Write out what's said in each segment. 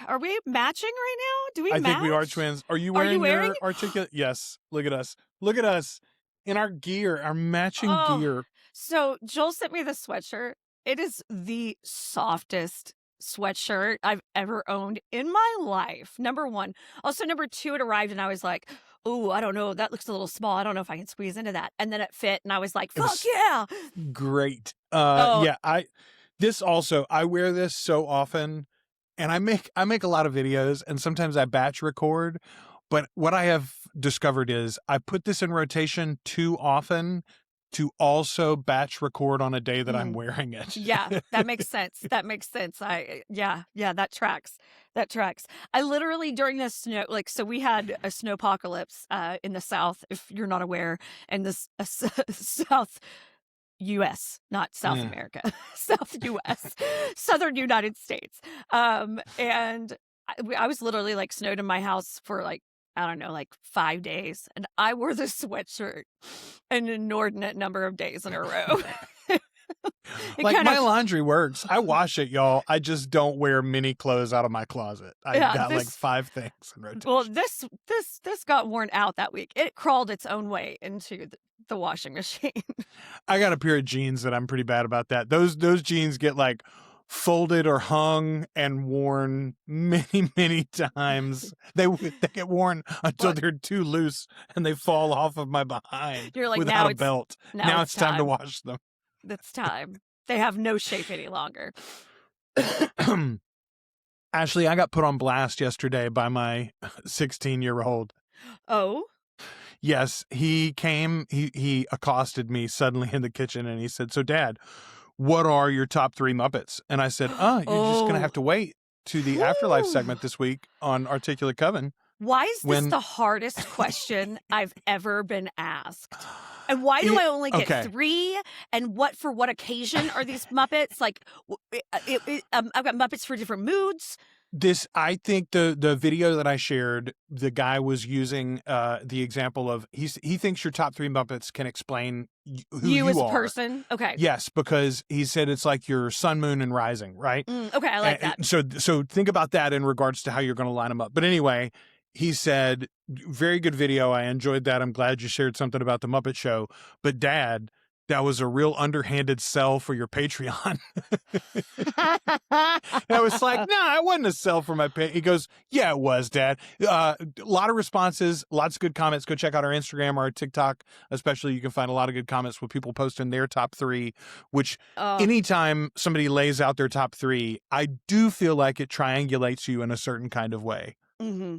Are we matching right now? Do we match? I think we are twins. Are you wearing your articulate? Yes. Look at us. Look at us in our gear, our matching gear. So Joel sent me this sweatshirt. It is the softest sweatshirt I've ever owned in my life. Number one. Also, number two, it arrived and I was like, oh, I don't know. That looks a little small. I don't know if I can squeeze into that. And then it fit and I was like, fuck yeah. Great. Yeah, I wear this so often and I make a lot of videos and sometimes I batch record. But what I have discovered is I put this in rotation too often to also batch record on a day that I'm wearing it. Yeah, that makes sense. That makes sense. Yeah, that tracks. That tracks. I literally during the snow, so we had a snowpocalypse in the South, if you're not aware, and this South U.S., not South America, South U.S., Southern United States. And I was literally snowed in my house for I don't know, 5 days. And I wore this sweatshirt an inordinate number of days in a row. My laundry works. I wash it, y'all. I just don't wear many clothes out of my closet. I've got 5 things in rotation. Well, this got worn out that week. It crawled its own way into the washing machine. I got a pair of jeans that I'm pretty bad about that. Those jeans get folded or hung and worn many, many times. They get worn until they're too loose and they fall off of my behind. You're like, without a belt. Now it's time to wash them. It's time. They have no shape any longer. Ashley, I got put on blast yesterday by my 16-year-old. Oh? Yes, he came, he accosted me suddenly in the kitchen and he said, so Dad, what are your top 3 Muppets? And I said, you're just going to have to wait to the Afterlife segment this week on Articulate Coven. Why is this the hardest question I've ever been asked? And why do I only get 3? And for what occasion are these Muppets? I've got Muppets for different moods. I think the video that I shared, the guy was using the example of he thinks your top 3 Muppets can explain who you as a are. person. Okay. Yes, because he said it's like your sun, moon, and rising, right? Okay, I like that. So think about that in regards to how you're going to line them up. But anyway, he said, very good video. I enjoyed that. I'm glad you shared something about the Muppet Show. But Dad, that was a real underhanded sell for your Patreon. And I was like, no, it wasn't a sell for my Patreon. He goes, yeah, it was, Dad. A lot of responses, lots of good comments. Go check out our Instagram, our TikTok, especially. You can find a lot of good comments with people posting their top 3, which anytime somebody lays out their top 3, I do feel like it triangulates you in a certain kind of way. Mm-hmm.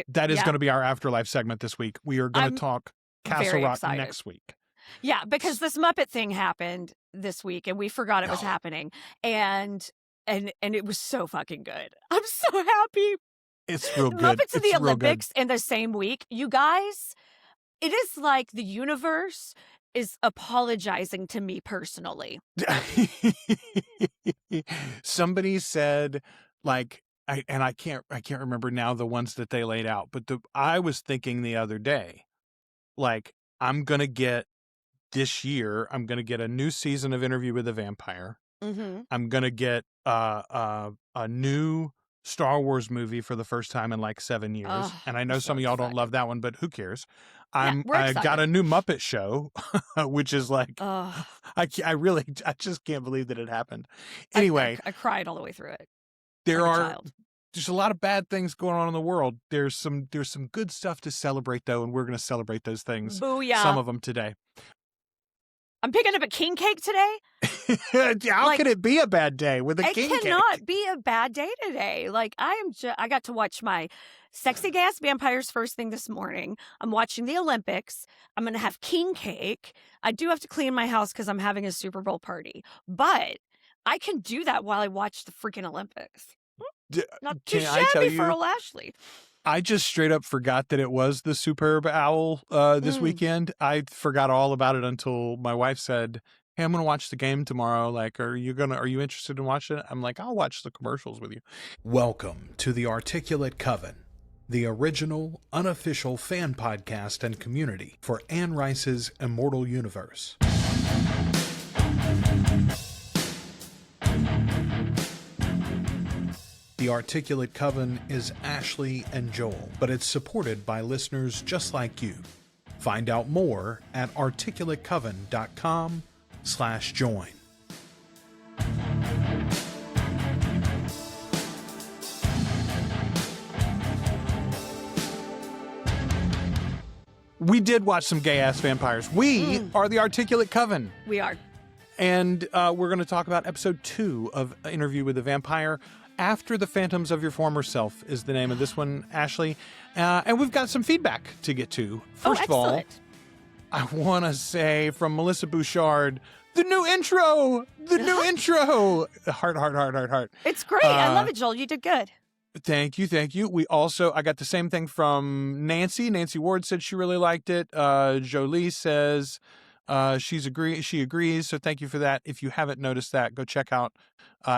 That is going to be our Afterlife segment this week. We are going to talk Castle Rock excited. next week. Yeah, because this Muppet thing happened this week and we forgot it was happening. And it was so fucking good. I'm so happy. It's real good. Muppets and the Olympics in the same week. You guys, it is like the universe is apologizing to me personally. Somebody said I can't remember now the ones that they laid out, but I was thinking the other day, I'm going to get this year, I'm going to get a new season of Interview with the Vampire. Mm-hmm. I'm going to get a new Star Wars movie for the first time in 7 years. And I know some of y'all don't love that one, but who cares? I got a new Muppet Show, which is I just can't believe that it happened. Anyway. I cried all the way through it. There's a lot of bad things going on in the world. There's some good stuff to celebrate though, and we're going to celebrate those things. Booyah. Some of them today. I'm picking up a king cake today. How could it be a bad day with a king cake? It cannot be a bad day today. I got to watch my Sexy Gas Vampires first thing this morning. I'm watching the Olympics. I'm going to have king cake. I do have to clean my house because I'm having a Super Bowl party. But I can do that while I watch the freaking Olympics. Not too shabby for old Ashley. I just straight up forgot that it was the Superb Owl this weekend. I forgot all about it until my wife said, hey, I'm going to watch the game tomorrow. Are you interested in watching it? I'm like, I'll watch the commercials with you. Welcome to the Articulate Coven, the original, unofficial fan podcast and community for Anne Rice's Immortal Universe. The The Articulate Coven is Ashley and Joel, but it's supported by listeners just like you. Find out more at articulatecoven.com/join. We did watch some gay-ass vampires. We are the Articulate Coven. We are. And we're going to talk about episode 2 of Interview with a Vampire. After the Phantoms of Your Former Self is the name of this one, Ashley. And we've got some feedback to get to. First of all, I want to say from Melissa Bouchard, the new intro! The new intro! Heart. It's great. I love it, Joel. You did good. Thank you. I got the same thing from Nancy. Nancy Ward said she really liked it. Jolie says she agrees, so thank you for that. If you haven't noticed that, go check out,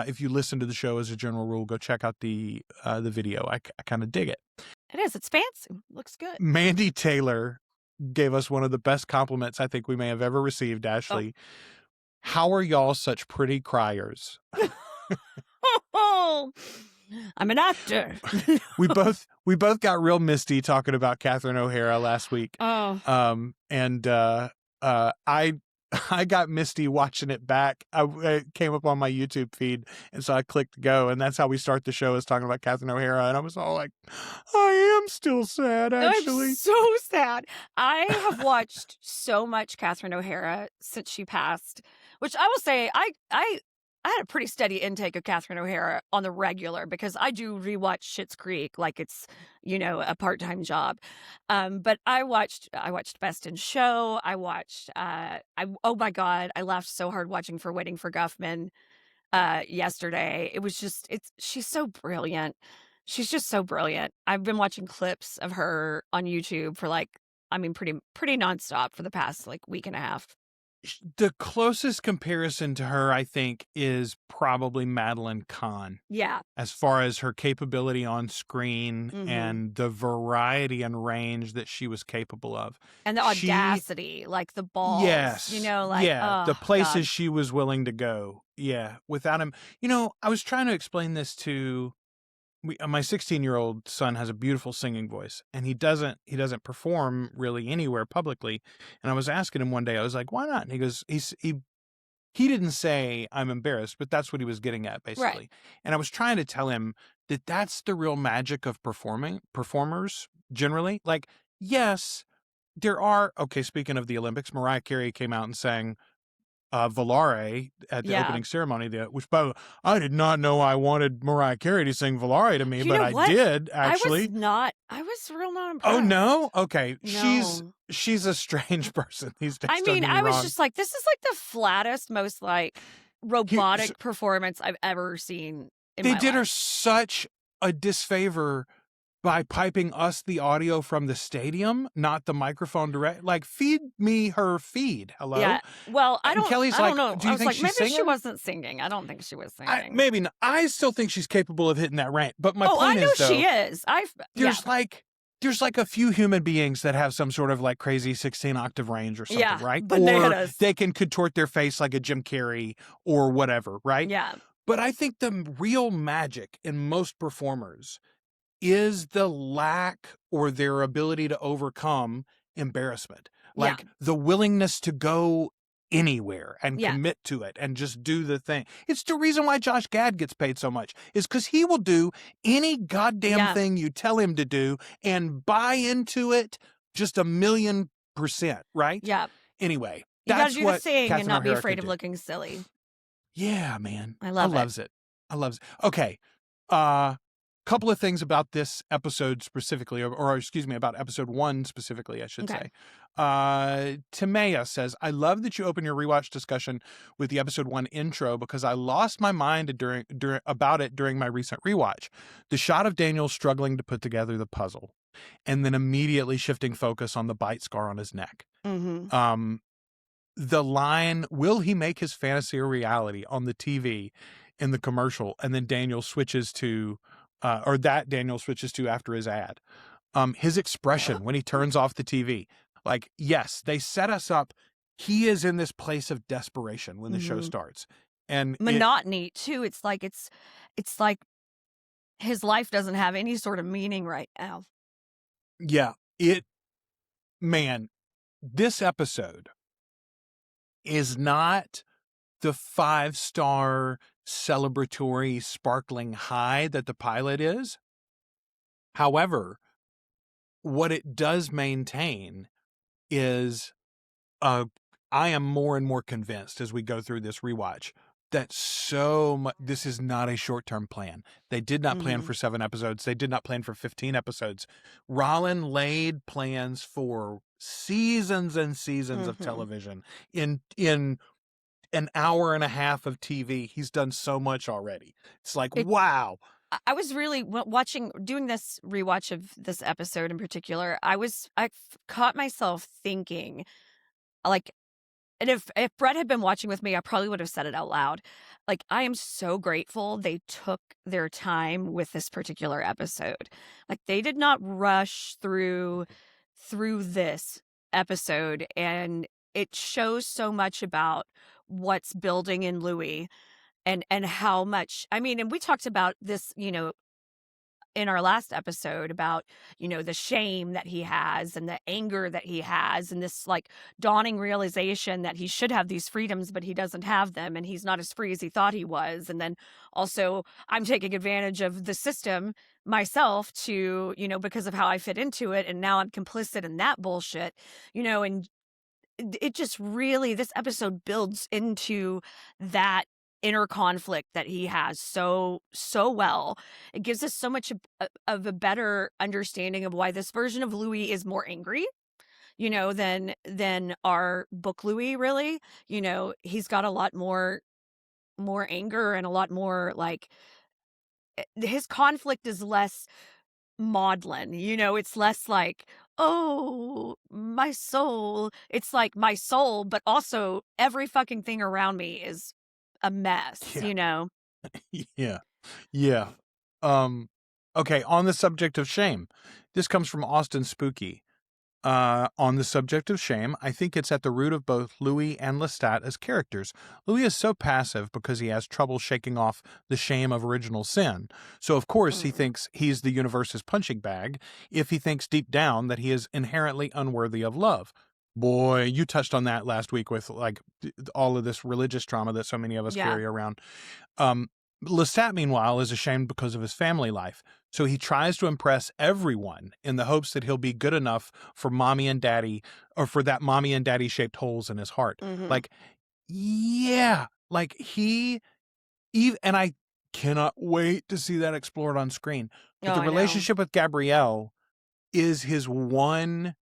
if you listen to the show as a general rule, go check out the video. I kind of dig it. It is. It's fancy. Looks good. Mandy Taylor gave us one of the best compliments I think we may have ever received, Ashley. Oh. How are y'all such pretty criers? I'm an actor. we both got real misty talking about Catherine O'Hara last week. Oh. I got misty watching it back. It came up on my YouTube feed, and so I clicked go, and that's how we start the show, is talking about Catherine O'Hara, and I was all like, I am still sad, actually. I'm so sad. I have watched so much Catherine O'Hara since she passed, which I will say I had a pretty steady intake of Catherine O'Hara on the regular, because I do rewatch Schitt's Creek like it's, a part-time job. But I watched Best in Show. I watched, oh my God, I laughed so hard watching For Waiting for Guffman yesterday. It was just, she's so brilliant. She's just so brilliant. I've been watching clips of her on YouTube for pretty nonstop for the past week and a half. The closest comparison to her, I think, is probably Madeline Kahn. Yeah. As far as her capability on screen and the variety and range that she was capable of. And the audacity, the balls. Yes. The places she was willing to go. Yeah. Without him. I was trying to explain this to my 16-year-old son. Has a beautiful singing voice, and he doesn't perform really anywhere publicly. And I was asking him one day, I was like, why not? And he goes, he didn't say I'm embarrassed, but that's what he was getting at, basically. Right. And I was trying to tell him that that's the real magic of performers generally. Yes, there are, speaking of the Olympics, Mariah Carey came out and sang Volare at the opening ceremony, which, by the way, I did not know I wanted Mariah Carey to sing Volare to me, but I did, actually. I was real not impressed. Oh, no? Okay. No. She's a strange person these days. I was just like, this is the flattest, most robotic performance I've ever seen in my life. They did her such a disfavor by piping us the audio from the stadium, not the microphone direct. Feed me her feed. Hello? Yeah. Well, I don't know. Do you think she's maybe singing? She wasn't singing. I don't think she was singing. Maybe not. I still think she's capable of hitting that range. But my point is, though, she is. There's a few human beings that have some sort of crazy 16-octave range or something, right? Bananas. Or they can contort their face like a Jim Carrey or whatever, right? Yeah. But I think the real magic in most performers is the lack or their ability to overcome embarrassment. The willingness to go anywhere and commit to it and just do the thing. It's the reason why Josh Gad gets paid so much, is because he will do any goddamn thing you tell him to do and buy into it just 1,000,000%, right? Yeah. Anyway, you that's gotta do what the thing Catherine and not be O'Hara afraid of do. looking silly. Yeah, man. I love it. I loves it. Okay. Couple of things about this episode specifically, or excuse me, about episode 1 specifically, I should say. Timea says, I love that you open your rewatch discussion with the episode 1 intro, because I lost my mind about it during my recent rewatch. The shot of Daniel struggling to put together the puzzle, and then immediately shifting focus on the bite scar on his neck. Mm-hmm. The line, will he make his fantasy a reality, on the TV in the commercial, and then Daniel switches to Daniel switches to after his ad. His expression when he turns off the TV. Yes, they set us up. He is in this place of desperation when the show starts. And monotony too. It's like his life doesn't have any sort of meaning right now. Yeah, man, this episode is not the 5-star celebratory sparkling high that the pilot is. However, what it does maintain is I am more and more convinced as we go through this rewatch that this is not a short-term plan. They did not plan for 7 episodes. They did not plan for 15 episodes. Rollin laid plans for seasons and seasons of television. In an hour and a half of TV, he's done so much already. It's like, wow. I was really doing this rewatch of this episode in particular. I caught myself thinking, like, and if Brett had been watching with me, I probably would have said it out loud. Like, I am so grateful they took their time with this particular episode. Like, they did not rush through this episode, and it shows so much about what's building in Louis and how much, I mean, and we talked about this, in our last episode about, the shame that he has and the anger that he has and this like dawning realization that he should have these freedoms, but he doesn't have them and he's not as free as he thought he was. And then also I'm taking advantage of the system myself to, because of how I fit into it. And now I'm complicit in that bullshit, and it just really, this episode builds into that inner conflict that he has so well. It gives us so much of a better understanding of why this version of Louis is more angry, than our book Louis, really. He's got a lot more anger and a lot more, like, his conflict is less maudlin, it's less like, oh, my soul. It's like my soul, but also every fucking thing around me is a mess, Yeah. Yeah. Okay, on the subject of shame. This comes from Austin Spooky. On the subject of shame, I think it's at the root of both Louis and Lestat as characters. Louis is so passive because he has trouble shaking off the shame of original sin. So, of course, he thinks he's the universe's punching bag if he thinks deep down that he is inherently unworthy of love. Boy, you touched on that last week with like all of this religious trauma that so many of us carry around. Lestat, meanwhile, is ashamed because of his family life. So he tries to impress everyone in the hopes that he'll be good enough for mommy and daddy, or for that mommy and daddy shaped holes in his heart. Like, yeah, like and I cannot wait to see that explored on screen. But the relationship with Gabrielle is his one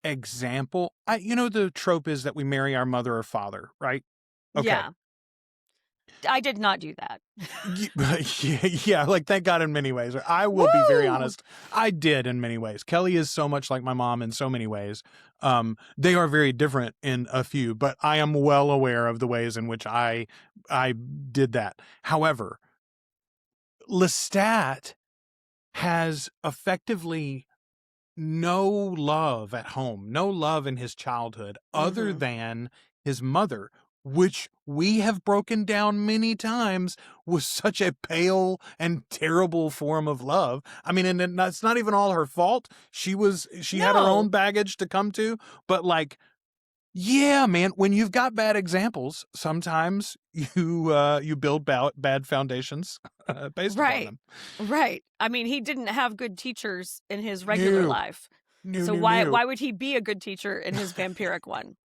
example. The trope is that we marry our mother or father, right? Okay. Yeah. I did not do that. Yeah, like, thank God in many ways. I will be very honest. I did in many ways. Kelly is so much like my mom in so many ways. They are very different in a few, but I am well aware of the ways in which I did that. However, Lestat has effectively no love at home, no love in his childhood other than his mother, which we have broken down many times was such a pale and terrible form of love. I mean, and it's not even all her fault. She had her own baggage to come to, but like, yeah, man, when you've got bad examples, sometimes you build bad foundations based upon them. Right. I mean, he didn't have good teachers in his regular life. Why would he be a good teacher in his vampiric one?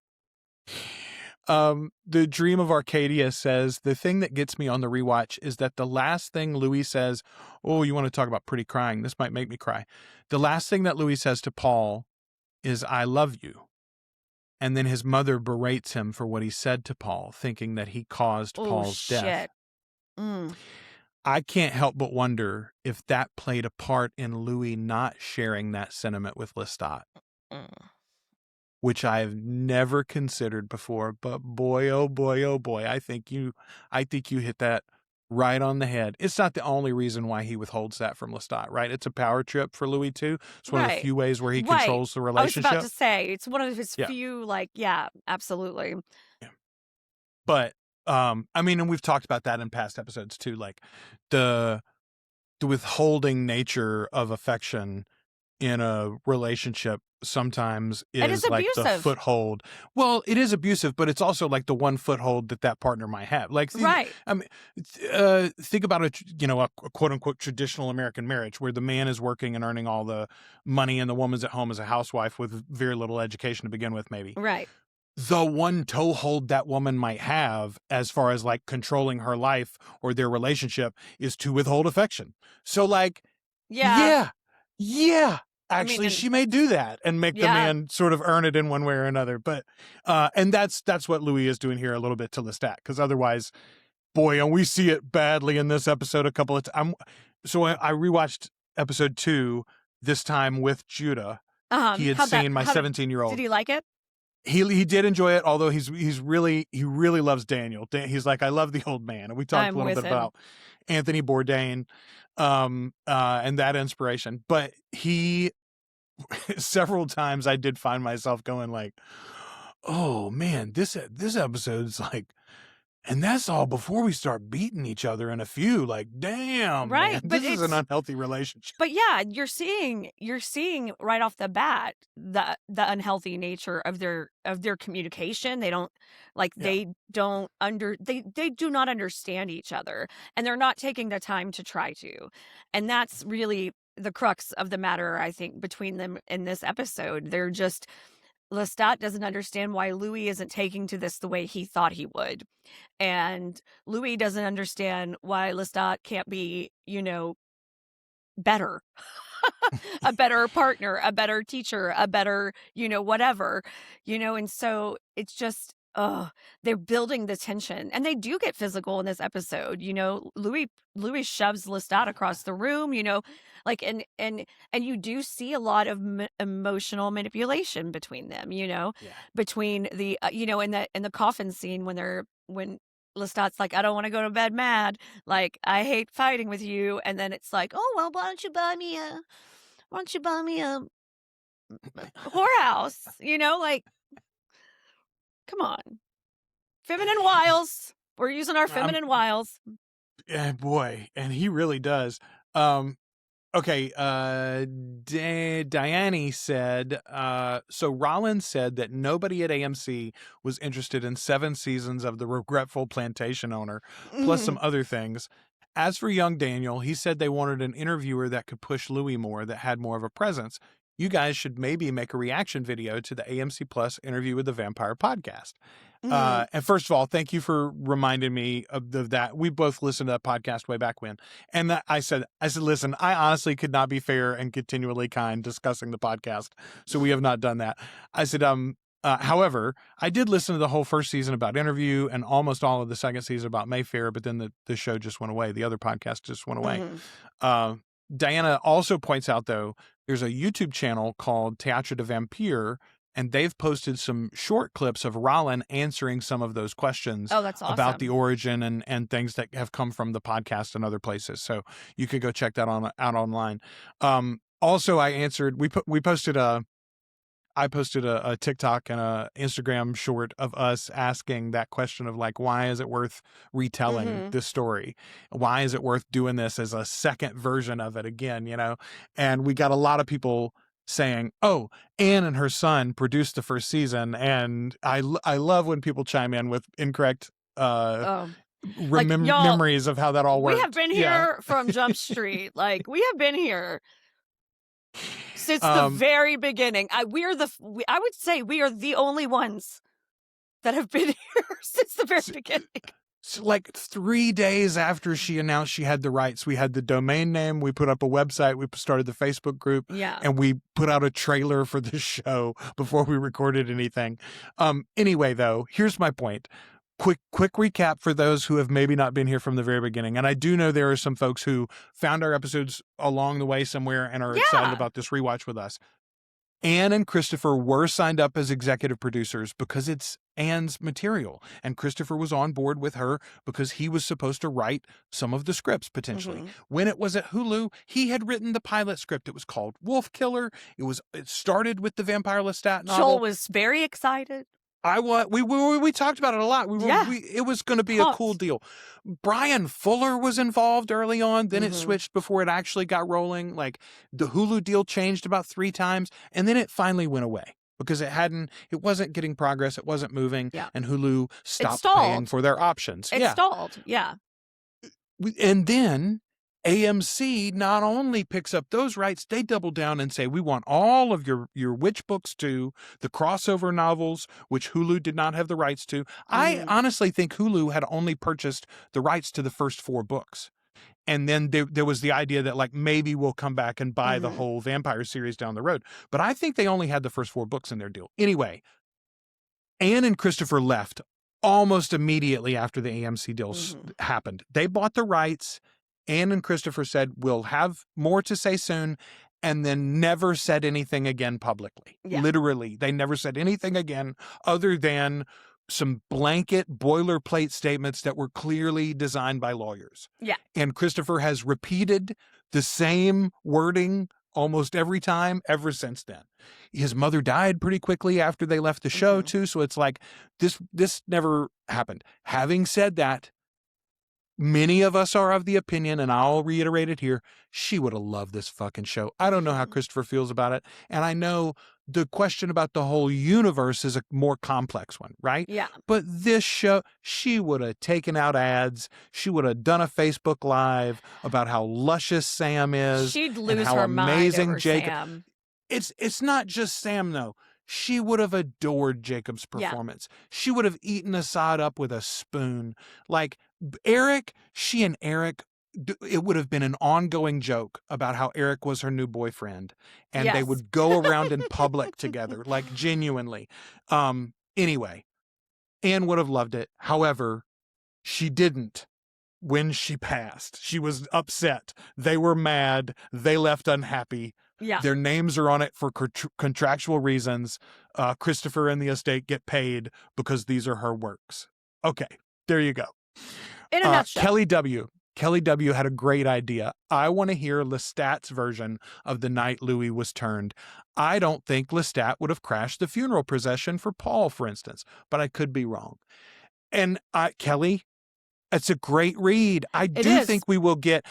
The Dream of Arcadia says, the thing that gets me on the rewatch is that the last thing Louis says, oh, you want to talk about pretty crying? This might make me cry. The last thing that Louis says to Paul is, I love you. And then his mother berates him for what he said to Paul, thinking that he caused Paul's death. I can't help but wonder if that played a part in Louis not sharing that sentiment with Lestat. Which I've never considered before, but boy, oh boy, I think you hit that right on the head. It's not the only reason why he withholds that from Lestat, right? It's a power trip for Louis too. It's one of the few ways where he controls the relationship. I was about to say, it's one of his few, absolutely. Yeah. But, I mean, and we've talked about that in past episodes too, like the the withholding nature of affection in a relationship sometimes It is is like the abusive. foothold. Well, it is abusive, but it's also like the one foothold that partner might have. Like, Right. I mean, think about a quote unquote traditional American marriage where the man is working and earning all the money and the woman's at home as a housewife with very little education to begin with, maybe. Right. The one toehold that woman might have as far as like controlling her life or their relationship is to withhold affection. So like, yeah. Actually, she may do that and make the man sort of earn it in one way or another. But, and that's what Louis is doing here a little bit to Lestat, because otherwise, boy, and we see it badly in this episode a couple of times. So I rewatched episode 2 this time with Judah. He had seen my 17-year-old. Did he like it? He did enjoy it, although he really loves Daniel. He's like, I love the old man. And we talked a little bit about Anthony Bourdain and that inspiration. But he several times I did find myself going like, oh man, this episode's like, and that's all before we start beating each other in a few. Like, damn, right? Man, but this is an unhealthy relationship. But yeah, you're seeing right off the bat the unhealthy nature of their communication. They don't they do not understand each other, and they're not taking the time to try to. And that's really the crux of the matter, I think, between them in this episode. They're just, Lestat doesn't understand why Louis isn't taking to this the way he thought he would. And Louis doesn't understand why Lestat can't be, better. A better partner, a better teacher, a better, whatever, and so it's just, they're building the tension, and they do get physical in this episode. Louis shoves Lestat across the room, and you do see a lot of emotional manipulation between them, between the, in the coffin scene when Lestat's like, I don't want to go to bed mad, like, I hate fighting with you, and then it's like, oh well, why don't you buy me a whorehouse, like, come on. Feminine wiles. We're using our feminine wiles. Yeah, boy. And he really does. Okay. Danni said, so Rollins said that nobody at AMC was interested in 7 seasons of The Regretful Plantation Owner, plus some other things. As for young Daniel, he said they wanted an interviewer that could push Louis more, that had more of a presence. You guys should maybe make a reaction video to the AMC Plus Interview with the Vampire podcast. And first of all, thank you for reminding me of that. We both listened to that podcast way back when. And I said, listen, I honestly could not be fair and continually kind discussing the podcast. So we have not done that. I said, however, I did listen to the whole first season about Interview and almost all of the second season about Mayfair, but then the show just went away. The other podcast just went away. Diana also points out, though, there's a YouTube channel called Théâtre de Vampire, and they've posted some short clips of Rollin answering some of those questions that's awesome. About the origin and things that have come from the podcast and other places. So you could go check that out online. Also, I posted a TikTok and a Instagram short of us asking that question of like, why is it worth retelling this story? Why is it worth doing this as a second version of it again, And we got a lot of people saying, oh, Anne and her son produced the first season. And I love when people chime in with incorrect memories of how that all worked. We have been here from Jump Street. Like, we have been here since the very beginning. I would say we are the only ones that have been here since the very beginning. So like 3 days after she announced she had the rights, we had the domain name, we put up a website, we started the Facebook group, and we put out a trailer for the show before we recorded anything. Anyway, though, here's my point. Quick recap for those who have maybe not been here from the very beginning. And I do know there are some folks who found our episodes along the way somewhere and are excited about this rewatch with us. Anne and Christopher were signed up as executive producers because it's Anne's material. And Christopher was on board with her because he was supposed to write some of the scripts, potentially. When it was at Hulu, he had written the pilot script. It was called Wolf Killer. It started with the Vampire Lestat novel. Joel was very excited. We talked about it a lot. It was going to be a cool deal. Brian Fuller was involved early on. Then it switched before it actually got rolling. Like the Hulu deal changed about 3 times, and then it finally went away because it wasn't getting progress. It wasn't moving, and Hulu stopped paying for their options. It stalled. Yeah. And then AMC not only picks up those rights, they double down and say, we want all of your witch books too, the crossover novels, which Hulu did not have the rights to. I honestly think Hulu had only purchased the rights to the first 4 books. And then there was the idea that like maybe we'll come back and buy the whole vampire series down the road. But I think they only had the first 4 books in their deal. Anyway, Anne and Christopher left almost immediately after the AMC deal happened. They bought the rights. Anne and Christopher said, we'll have more to say soon, and then never said anything again publicly. Yeah. Literally, they never said anything again other than some blanket boilerplate statements that were clearly designed by lawyers. Yeah. And Christopher has repeated the same wording almost every time ever since then. His mother died pretty quickly after they left the show, too, so it's like this never happened. Having said that, many of us are of the opinion, and I'll reiterate it here, she would have loved this fucking show. I don't know how Christopher feels about it, and I know the question about the whole universe is a more complex one, right? Yeah. But this show, she would have taken out ads. She would have done a Facebook Live about how luscious Sam is. She'd lose and how her amazing mind over Jacob. Sam. It's not just Sam, though. She would have adored Jacob's performance. Yeah. She would have eaten Assad up with a spoon. Like Eric, she and Eric, it would have been an ongoing joke about how Eric was her new boyfriend. And they would go around in public together, like genuinely. Anyway, Anne would have loved it. However, she didn't when she passed. She was upset. They were mad. They left unhappy. Yeah. Their names are on it for contractual reasons. Christopher and the estate get paid because these are her works. Okay, there you go. In a nutshell. Kelly W. had a great idea. I want to hear Lestat's version of the night Louis was turned. I don't think Lestat would have crashed the funeral procession for Paul, for instance, but I could be wrong. And Kelly, it's a great read. I think we'll get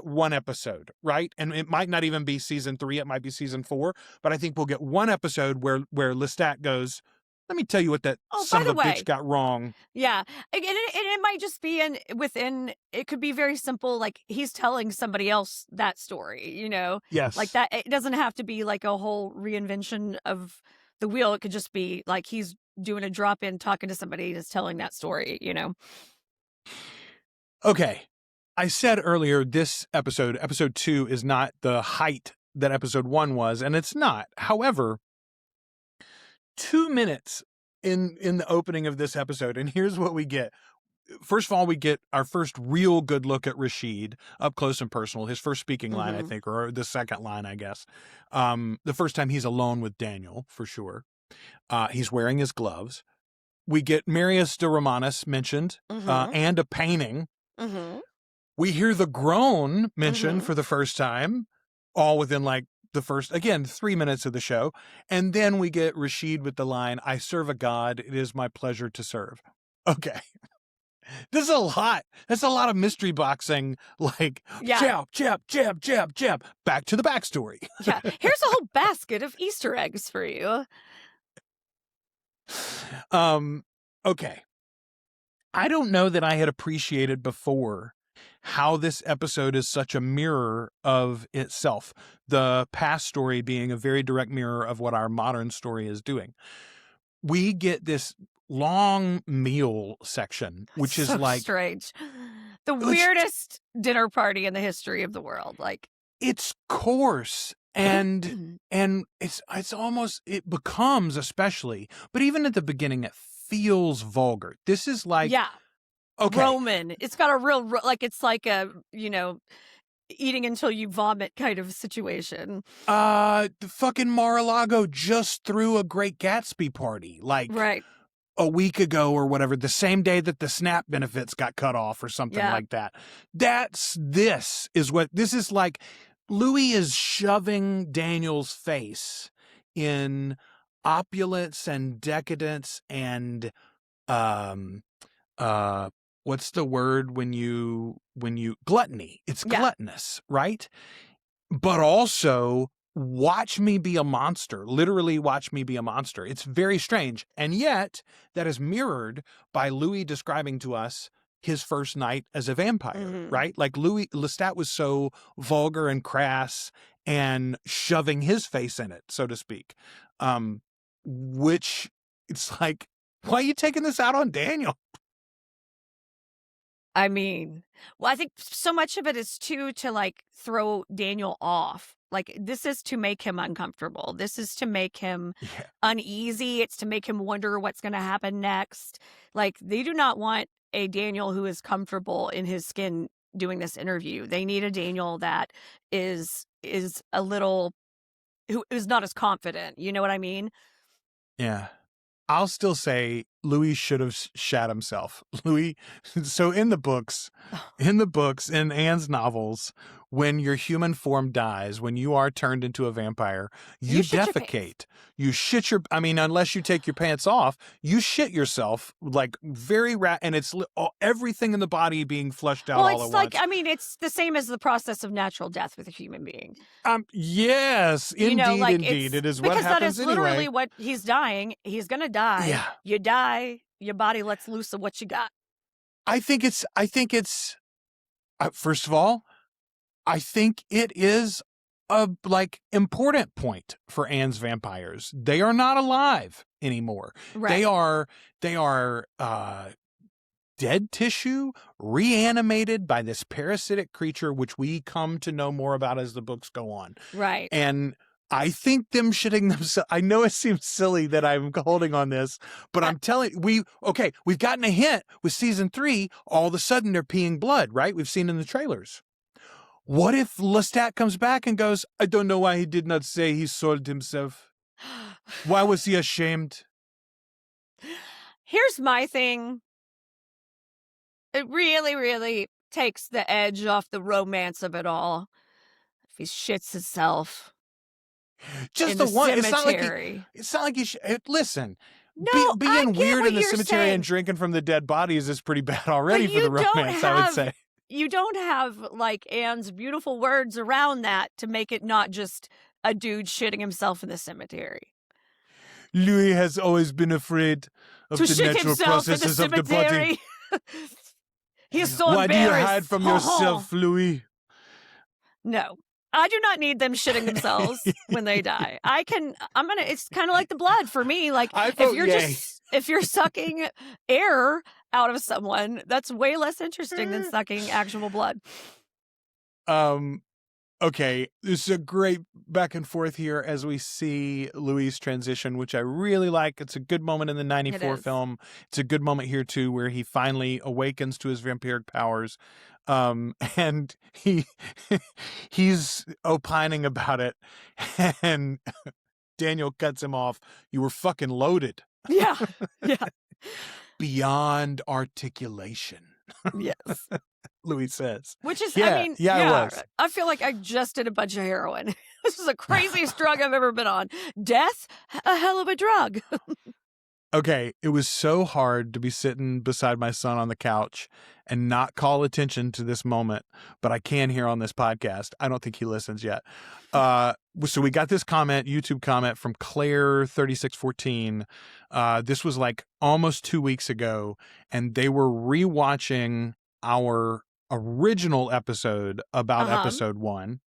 1 episode, right? And it might not even be season 3. It might be season 4, but I think we'll get 1 episode where Lestat goes, let me tell you what that son of a bitch got wrong. Yeah. And it might just be within, it could be very simple. Like he's telling somebody else that story, you know? Yes. Like that. It doesn't have to be like a whole reinvention of the wheel. It could just be like he's doing a drop in, talking to somebody that's telling that story, you know? Okay. I said earlier, this episode 2, is not the height that episode 1 was, and it's not. However, 2 minutes in the opening of this episode, and here's what we get. First of all, we get our first real good look at Rashid up close and personal. His first speaking line, I think, or the second line, I guess. The first time he's alone with Daniel, for sure. He's wearing his gloves. We get Marius de Romanis mentioned, and a painting. We hear the groan mentioned for the first time, all within like the first, again, 3 minutes of the show. And then we get Rashid with the line, I serve a God, it is my pleasure to serve. Okay. This is a lot. That's a lot of mystery boxing, like jab, jab, jab, jab, jab. Back to the backstory. Yeah. Here's a whole basket of Easter eggs for you. Okay. I don't know that I had appreciated before how this episode is such a mirror of itself. The past story being a very direct mirror of what our modern story is doing. We get this long meal section, which is like strange. The weirdest dinner party in the history of the world. Like it's coarse. And it's almost, it becomes especially, but even at the beginning, it feels vulgar. This is like, okay. Roman. It's got a real, like, it's like a, you know, eating until you vomit kind of situation. The fucking Mar-a-Lago just threw a Great Gatsby party, like a week ago or whatever, the same day that the SNAP benefits got cut off or something like that. This is like, Louis is shoving Daniel's face in opulence and decadence and what's the word when you gluttony. It's gluttonous, right? But also watch me be a monster. Literally watch me be a monster. It's very strange. And yet that is mirrored by Louis describing to us his first night as a vampire, right? Like Lestat was so vulgar and crass and shoving his face in it, so to speak. Which it's like, why are you taking this out on Daniel? I mean, well, I think so much of it is to like throw Daniel off. Like, this is to make him uncomfortable. This is to make him uneasy. It's to make him wonder what's going to happen next. Like, they do not want a Daniel who is comfortable in his skin doing this interview. They need a Daniel that is a little, who is not as confident. You know what I mean? Yeah. I'll still say Louis should have shat himself. Louis, so in the books, in Anne's novels, when your human form dies, when you are turned into a vampire, you defecate. You shit your, I mean, unless you take your pants off, you shit yourself like very and it's everything in the body being flushed out all at once. Well, it's like, I mean, it's the same as the process of natural death with a human being. Yes, indeed. It is what happens anyway. Because that is literally what he's dying. He's going to die. Yeah. You die, your body lets loose of what you got. I think it's first of all, I think it is a important point for Anne's vampires. They are not alive anymore. Right. They are dead tissue reanimated by this parasitic creature, which we come to know more about as the books go on. Right. And I think them shitting themselves. I know it seems silly that I'm holding on this, but I'm telling we've gotten a hint with season 3. All of a sudden they're peeing blood, right? We've seen in the trailers. What if Lestat comes back and goes, I don't know why he did not say he soiled himself. Why was he ashamed? Here's my thing. It really, really takes the edge off the romance of it all. If he shits himself. Just the one. Cemetery. It's not like you should listen. No, being weird in the cemetery and drinking from the dead bodies is pretty bad already for the romance, I would say. You don't have like Anne's beautiful words around that to make it not just a dude shitting himself in the cemetery. Louis has always been afraid of the natural processes of the body. He's so Why embarrassed. do you hide from yourself, Louis? No. I do not need them shitting themselves when they die. It's kind of like the blood for me. Like, if you're sucking air out of someone, that's way less interesting than sucking actual blood. Okay, this is a great back and forth here as we see Louis' transition, which I really like. It's a good moment in the 94 film. It's a good moment here, too, where he finally awakens to his vampiric powers. And he's opining about it, and Daniel cuts him off. You were fucking loaded. Yeah. Beyond articulation. Yes. Louis says. Which is, it was. I feel like I just did a bunch of heroin. This is the craziest drug I've ever been on. Death, a hell of a drug. Okay, it was so hard to be sitting beside my son on the couch and not call attention to this moment, but I can here on this podcast. I don't think he listens yet. So we got this YouTube comment from Claire3614. This was like almost 2 weeks ago, and they were rewatching our original episode about episode 1.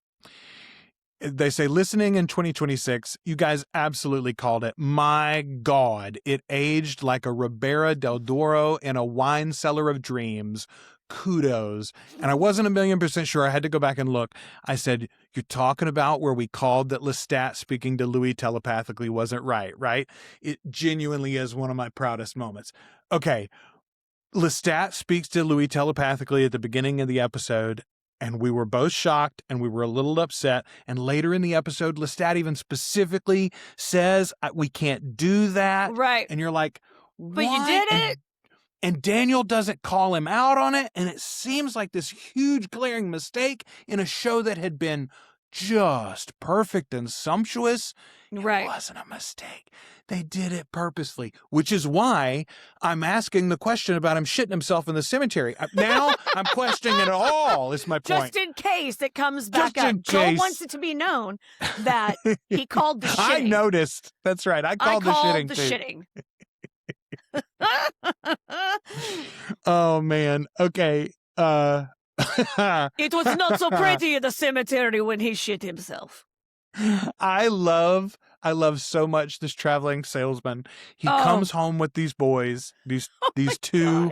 They say, listening in 2026, you guys absolutely called it. My God, it aged like a Ribera del Duero in a wine cellar of dreams. Kudos. And I wasn't 1,000,000% sure. I had to go back and look. I said, you're talking about where we called that Lestat speaking to Louis telepathically wasn't right? It genuinely is one of my proudest moments. Okay. Lestat speaks to Louis telepathically at the beginning of the episode, and we were both shocked and we were a little upset. And later in the episode, Lestat even specifically says, we can't do that. Right. And you're like, what? But you did it. And Daniel doesn't call him out on it. And it seems like this huge glaring mistake in a show that had been just perfect and sumptuous. Right. It wasn't a mistake. They did it purposely, which is why I'm asking the question about him shitting himself in the cemetery. Now I'm questioning it all, is my point. Just in case it comes back Just up. in Joel case. wants it to be known that he called the shitting. I noticed. That's right. I called the shitting. Oh, man. Okay. It was not so pretty in the cemetery when he shit himself. I love so much this traveling salesman. He comes home with these boys, these two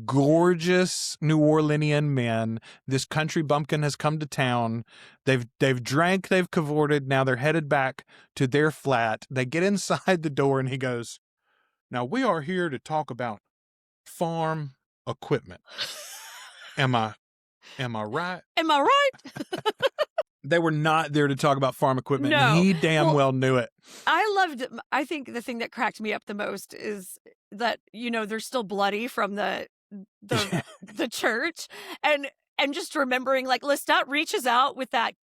gorgeous New Orleanian men. This country bumpkin has come to town. They've drank, they've cavorted. Now they're headed back to their flat. They get inside the door and he goes, "Now we are here to talk about farm equipment. Am I right?" Am I right? They were not there to talk about farm equipment. No. And he damn well knew it. I think the thing that cracked me up the most is that, they're still bloody from the church. And just remembering, like, Lestat reaches out with that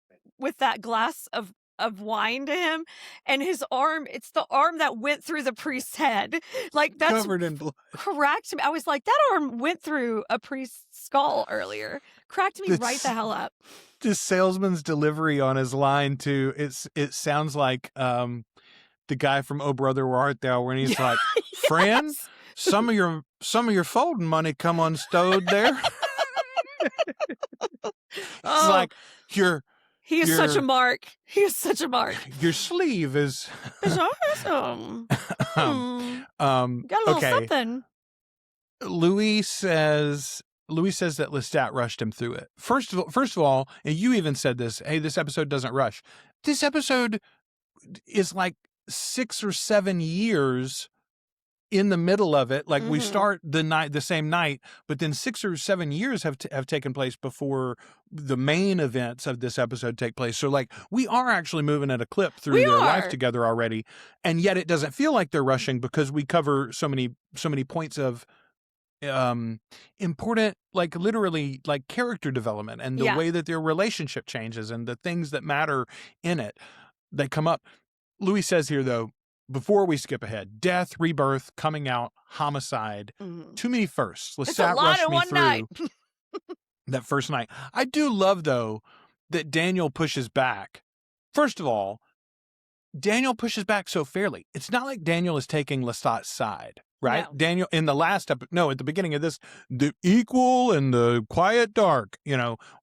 glass of wine to him, and his arm, it's the arm that went through the priest's head. Like, that's covered in blood. Cracked me. I was like, that arm went through a priest's skull earlier. Cracked me right the hell up. This salesman's delivery on his line too. It sounds like the guy from Oh Brother Where Art Thou, when he's like, "Friend, some of your folding money come unstowed there." It's like he is such a mark. He is such a mark. Your sleeve is awesome. Got a little something. Louis says that Lestat rushed him through it. First of all, and you even said this, hey, this episode doesn't rush. This episode is like 6 or 7 years in the middle of it. Like, we start the same night, but then 6 or 7 years have taken place before the main events of this episode take place. So, like, we are actually moving at a clip through their life together already, and yet it doesn't feel like they're rushing because we cover so many points of important, like, literally, like, character development and the way that their relationship changes and the things that matter in it, they come up. Louis says here, though, before we skip ahead, death, rebirth, coming out, homicide, too many firsts. Lestat rushed me through that first night. I do love, though, that Daniel pushes back. First of all, Daniel pushes back so fairly. It's not like Daniel is taking Lestat's side. Right? No. Daniel, in the last episode, at the beginning of this, the equal and the quiet dark,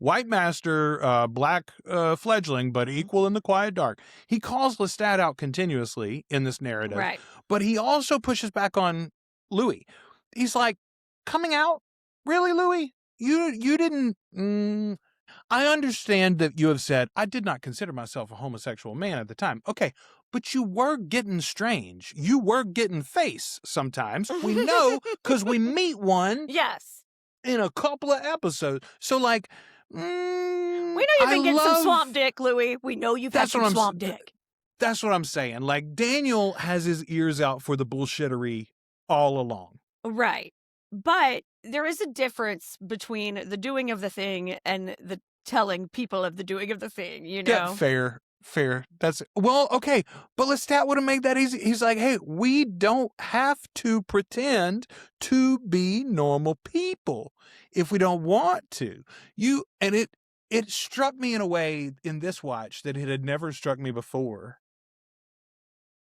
white master, black fledgling, but equal in the quiet dark. He calls Lestat out continuously in this narrative. Right. But he also pushes back on Louis. He's like, coming out? Really, Louis? You didn't... I understand that you have said, I did not consider myself a homosexual man at the time. Okay, but you were getting strange. You were getting face sometimes. We know because we meet one. Yes. In a couple of episodes. So, like, we know you've been getting some swamp dick, Louis. We know you've had some swamp dick. That's what I'm saying. Like, Daniel has his ears out for the bullshittery all along. Right. But there is a difference between the doing of the thing and the telling people of the doing of the thing, Yeah, fair. That's okay. But Lestat would have made that easy. He's like, hey, we don't have to pretend to be normal people if we don't want to. It struck me in a way in this watch that it had never struck me before.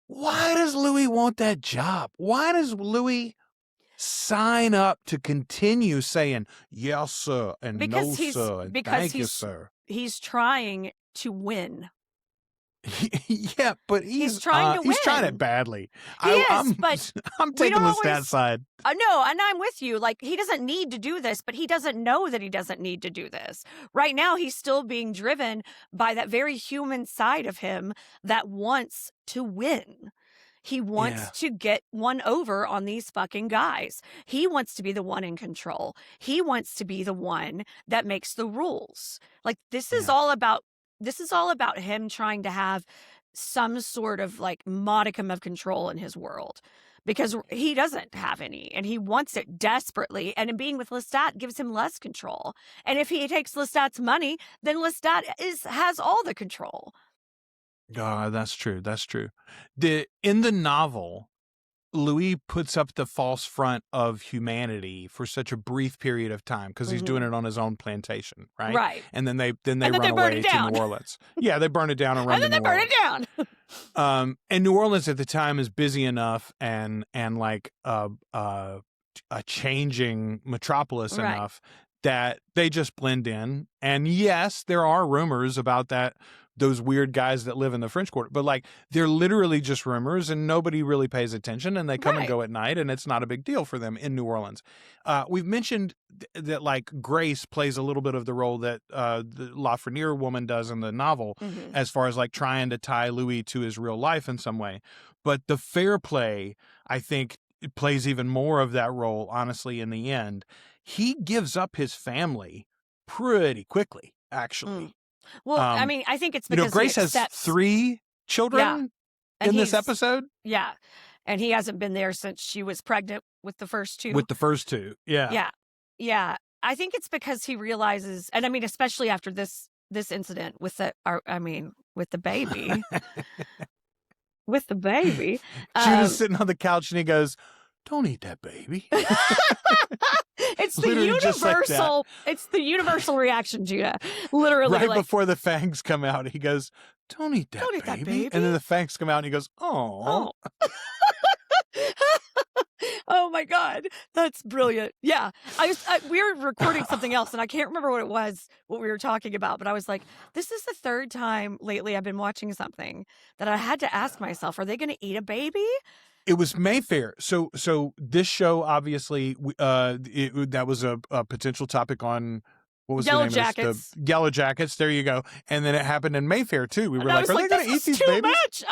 Why does Louis want that job? Why does Louis sign up to continue saying yes, sir, and no, sir, and thank you, sir? He's trying to win. Yeah, but he's trying to win. He's trying it badly. But I'm taking the stat side. No, and I'm with you. Like, he doesn't need to do this, but he doesn't know that he doesn't need to do this. Right now, he's still being driven by that very human side of him that wants to win. He wants to get one over on these fucking guys. He wants to be the one in control. He wants to be the one that makes the rules. Like, this is all about him trying to have some sort of, like, modicum of control in his world. because he doesn't have any and he wants it desperately. And in being with Lestat gives him less control. And if he takes Lestat's money, then Lestat has all the control. That's true. That's true. In the novel, Louis puts up the false front of humanity for such a brief period of time because he's doing it on his own plantation, right? Right. And then they run away to New Orleans. Yeah, they burn it down and run to New Orleans. And then they burn it down. And New Orleans at the time is busy enough and like a changing metropolis enough that they just blend in. And yes, there are rumors about those weird guys that live in the French Quarter, but like they're literally just rumors and nobody really pays attention and they come and go at night and it's not a big deal for them in New Orleans. We've mentioned that like Grace plays a little bit of the role that the Lafreniere woman does in the novel as far as like trying to tie Louis to his real life in some way. But the Fair Play, I think, plays even more of that role, honestly, in the end. He gives up his family pretty quickly, actually. Well, I mean, I think it's because Grace has 3 children in this episode. Yeah. And he hasn't been there since she was pregnant with the first 2. With the first 2. Yeah. Yeah. Yeah. I think it's because he realizes, and I mean, especially after this incident with the baby. With the baby. She was sitting on the couch and he goes, "Don't eat that baby." It's the universal. Like it's the universal reaction, Judah. Literally, right before the fangs come out, he goes, "Don't eat that baby." And then the fangs come out, and he goes, "Oh." Oh my God, that's brilliant. Yeah, we were recording something else, and I can't remember what we were talking about. But I was like, "This is the 3rd time lately I've been watching something that I had to ask myself: Are they going to eat a baby?" It was Mayfair. So this show, obviously, that was a potential topic on, what was Yellow the name Jackets. of this? The Yellow Jackets. There you go. And then it happened in Mayfair, too. We were like, are they going to eat these babies? Much.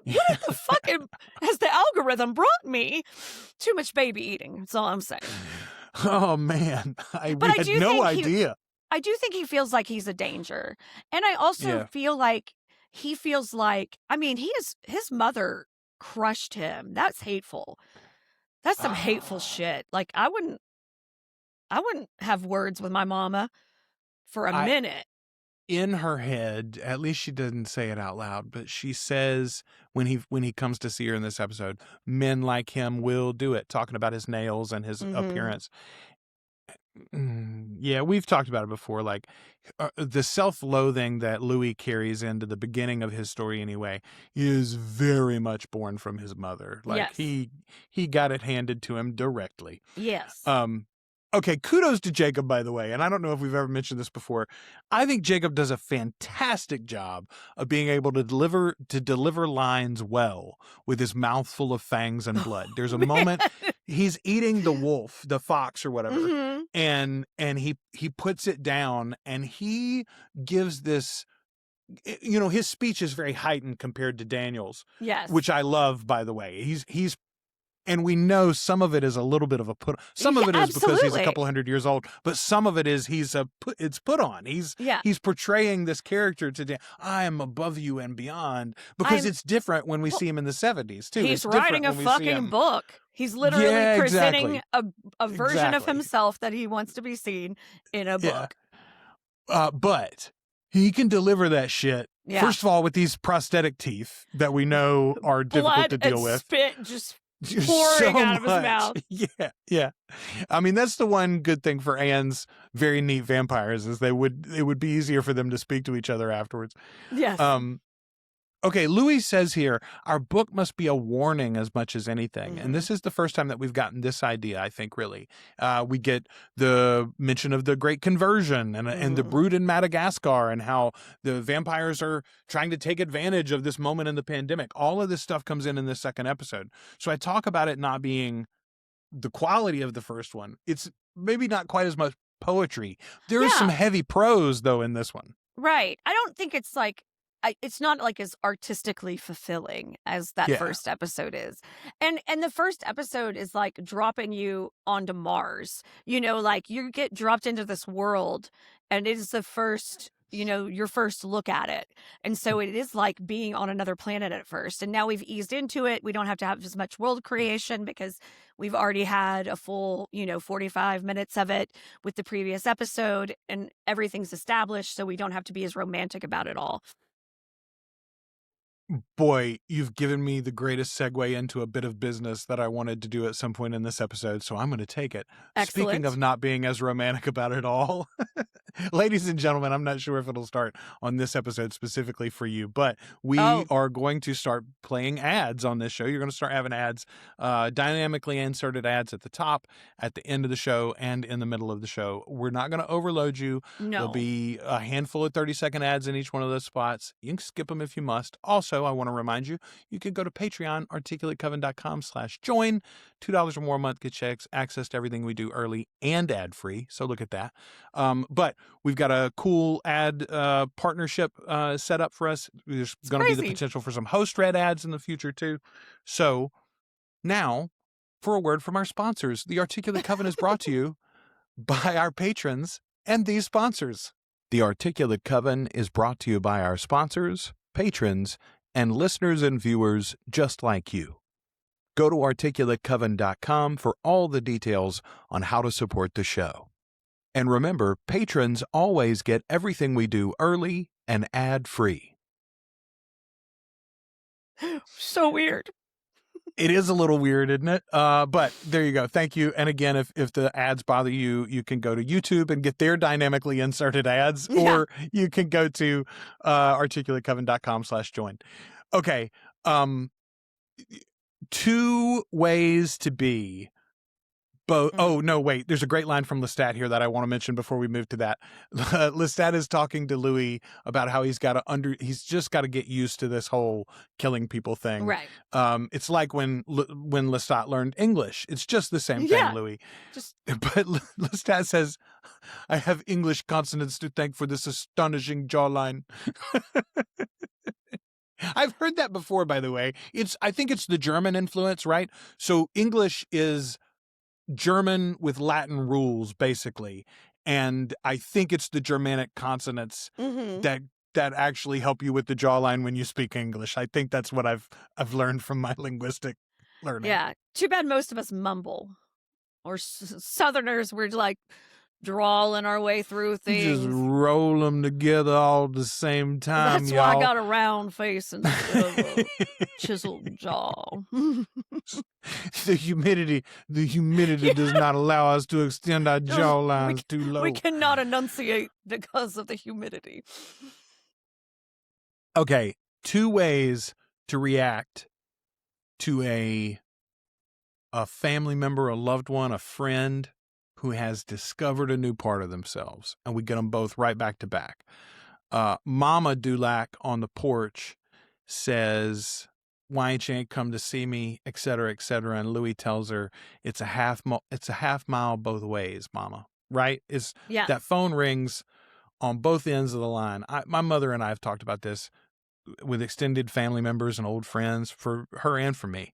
What the fuck has the algorithm brought me? Too much baby eating. That's all I'm saying. Oh, man. We had no idea. I do think he feels like he's a danger. And I also feel like he feels like, I mean, his mother crushed him. That's hateful. That's some hateful shit. Like I wouldn't have words with my mama for a minute. In her head, at least she doesn't say it out loud, but she says when he comes to see her in this episode, men like him will do it, talking about his nails and his appearance. Yeah, we've talked about it before. Like the self-loathing that Louis carries into the beginning of his story, anyway, is very much born from his mother. Like he got it handed to him directly. Yes. Okay, kudos to Jacob, by the way. And I don't know if we've ever mentioned this before. I think Jacob does a fantastic job of being able to deliver lines well with his mouth full of fangs and blood. There's a moment he's eating the wolf, the fox or whatever, and he puts it down and he gives this, his speech is very heightened compared to Daniel's. Yes. Which I love, by the way. He's and we know some of it is a little bit of a put. Some of it is because he's a couple hundred years old, but some of it is it's put on. He's portraying this character today. I am above you and beyond, because it's different when we see him in the 70s too. He's writing a fucking book. He's literally presenting a version of himself that he wants to be seen in a book. But he can deliver that shit. Yeah. First of all, with these prosthetic teeth that we know are difficult to deal with. Spit just pouring out of his mouth. Yeah. I mean, that's the one good thing for Anne's very neat vampires is it would be easier for them to speak to each other afterwards. Yes. Okay, Louis says here, our book must be a warning as much as anything. And this is the first time that we've gotten this idea, I think, really. We get the mention of the Great Conversion and the brood in Madagascar and how the vampires are trying to take advantage of this moment in the pandemic. All of this stuff comes in this second episode. So I talk about it not being the quality of the first one. It's maybe not quite as much poetry. There is some heavy prose, though, in this one. Right. I don't think it's like, it's not like as artistically fulfilling as that first episode is. And the first episode is like dropping you onto Mars. Like you get dropped into this world and it is the first your first look at it. And so it is like being on another planet at first. And now we've eased into it. We don't have to have as much world creation because we've already had a full, 45 minutes of it with the previous episode, and everything's established. So we don't have to be as romantic about it all. Boy, you've given me the greatest segue into a bit of business that I wanted to do at some point in this episode, so I'm going to take it. Excellent. Speaking of not being as romantic about it all, ladies and gentlemen, I'm not sure if it'll start on this episode specifically for you, but we are going to start playing ads on this show. You're going to start having ads, dynamically inserted ads at the top, at the end of the show, and in the middle of the show. We're not going to overload you. No. There'll be a handful of 30-second ads in each one of those spots. You can skip them if you must. Also, I want to remind you, you can go to Patreon, articulatecoven.com/join. $2 or more a month gets you access to everything we do early and ad-free. So look at that. But we've got a cool ad partnership set up for us. There's going to be the potential for some host-read ads in the future, too. So now, for a word from our sponsors, the Articulate Coven is brought to you by our patrons and these sponsors. The Articulate Coven is brought to you by our sponsors, patrons, and listeners and viewers just like you. Go to articulatecoven.com for all the details on how to support the show. And remember, patrons always get everything we do early and ad-free. So weird. It is a little weird, isn't it? But there you go. Thank you. And again, if the ads bother you, you can go to YouTube and get their dynamically inserted ads, or you can go to articulatecoven.com/join. Okay. 2 ways to be both. Oh, no, wait. There's a great line from Lestat here that I want to mention before we move to that. Lestat is talking to Louis about how he's just got to get used to this whole killing people thing. Right. It's like when Lestat learned English. It's just the same thing, Louis. But Lestat says, I have English consonants to thank for this astonishing jawline. I've heard that before, by the way. I think it's the German influence, right? So English is German with Latin rules, basically. And I think it's the Germanic consonants that actually help you with the jawline when you speak English. I think that's what I've learned from my linguistic learning. Yeah. Too bad most of us mumble. Or Southerners, we're like drawling our way through things. Just roll them together all at the same time, That's y'all. why I got a round face instead of a chiseled jaw. The humidity does not allow us to extend our jawlines too low. We cannot enunciate because of the humidity. Okay, 2 ways to react to a family member, a loved one, a friend who has discovered a new part of themselves, and we get them both right back to back. Mama Dulac on the porch says, why ain't you come to see me, et cetera, and Louis tells her it's a half mile both ways, Mama. Right? That phone rings on both ends of the line. My mother and I have talked about this with extended family members and old friends, for her and for me.